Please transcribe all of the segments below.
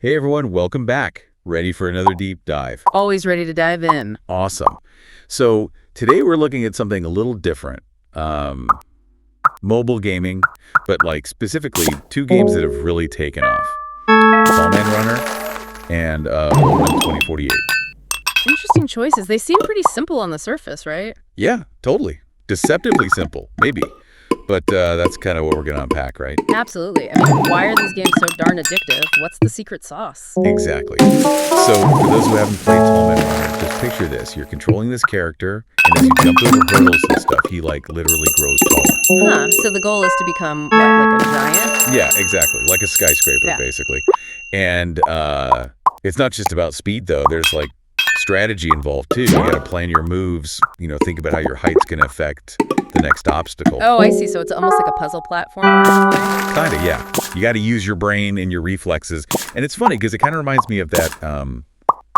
Hey everyone, welcome back. Ready for another deep dive? Always ready to dive in. Awesome. So today we're looking at something a little different. Mobile gaming, but like specifically two games that have really taken off. Tall Man Runner and Ballrun 2048. Interesting choices. They seem pretty simple on the surface, right? Yeah, totally. Deceptively simple, maybe. But that's kind of what we're going to unpack, right? Absolutely. I mean, why are these games so darn addictive? What's the secret sauce? Exactly. So for those who haven't played Tall Man Runner, just picture this. You're controlling this character, and as you jump over hurdles and stuff, he like literally grows taller. Huh. So the goal is to become, what, like a giant? Yeah, exactly. Like a skyscraper, Yeah. basically. And it's not just about speed, though. There's like strategy involved, too. You got to plan your moves, think about how your height's going to affect the next obstacle. Oh, I see. So it's almost like a puzzle platformer in a way? Kind of, yeah. You got to use your brain and your reflexes. And it's funny because it kind of reminds me of that,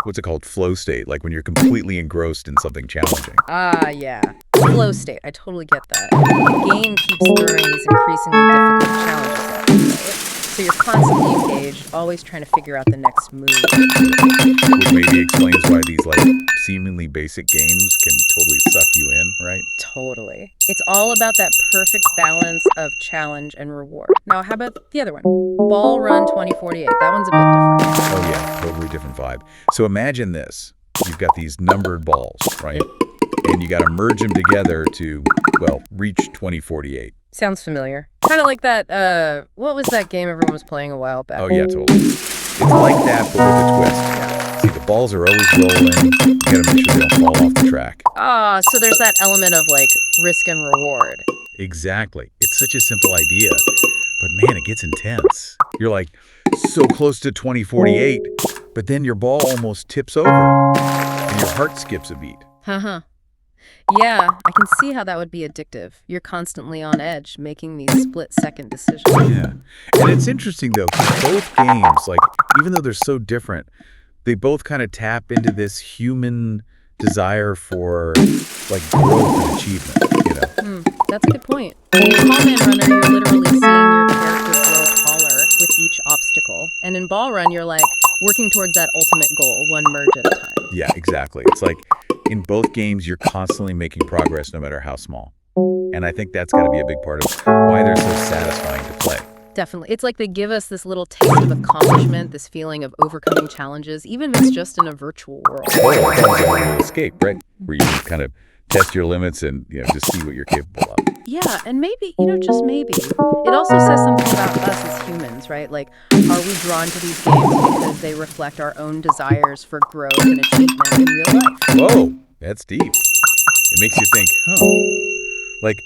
what's it called? Flow state, like when you're completely engrossed in something challenging. Ah, yeah. Flow state. I totally get that. The game keeps throwing these increasingly difficult challenges at you, right? So you're constantly engaged, always trying to figure out the next move. Which maybe explains why these like seemingly basic games can totally suck you in, right? Totally. It's all about that perfect balance of challenge and reward. Now, how about the other one? Ballrun 2048. That one's a bit different. Oh yeah, totally different vibe. So imagine this. You've got these numbered balls, right? And you got to merge them together to, well, reach 2048. Sounds familiar. Kind of like that, what was that game everyone was playing a while back? Oh yeah, totally. It's like that, but with a twist. Yeah. See, the balls are always rolling. You got to make sure they don't fall off the track. Ah, so there's that element of, like, risk and reward. Exactly. It's such a simple idea, but man, it gets intense. You're like so close to 2048, but then your ball almost tips over and your heart skips a beat. Haha. Yeah, I can see how that would be addictive. You're constantly on edge, making these split-second decisions. Yeah. And it's interesting, though, because both games, like, even though they're so different, they both kind of tap into this human desire for, like, growth and achievement. That's a good point. In Tall Man Runner, you're literally seeing your character grow taller with each obstacle. And in Ballrun, you're, like, working towards that ultimate goal, one merge at a time. Yeah, exactly. It's like, in both games, you're constantly making progress no matter how small. And I think that's got to be a big part of why they're so satisfying to play. Definitely. It's like they give us this little taste of accomplishment, this feeling of overcoming challenges, even if it's just in a virtual world. Well, it depends on your escape, right? Where you kind of test your limits and just see what you're capable of. Yeah, and maybe, just maybe, it also says something about us as humans, right? Like, are we drawn to these games because they reflect our own desires for growth and achievement in real life? Whoa, that's deep. It makes you think, like,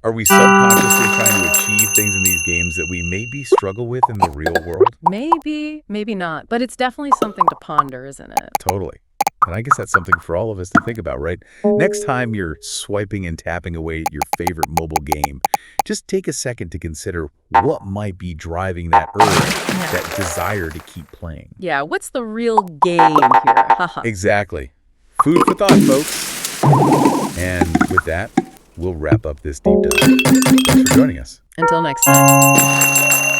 are we subconsciously trying to achieve things in these games that we maybe struggle with in the real world? Maybe, maybe not, but it's definitely something to ponder, isn't it? Totally. And I guess that's something for all of us to think about, right? Next time you're swiping and tapping away at your favorite mobile game, just take a second to consider what might be driving that urge, that desire to keep playing. Yeah, what's the real game here? Haha. Exactly. Food for thought, folks. And with that, we'll wrap up this deep dive. Thanks for joining us. Until next time.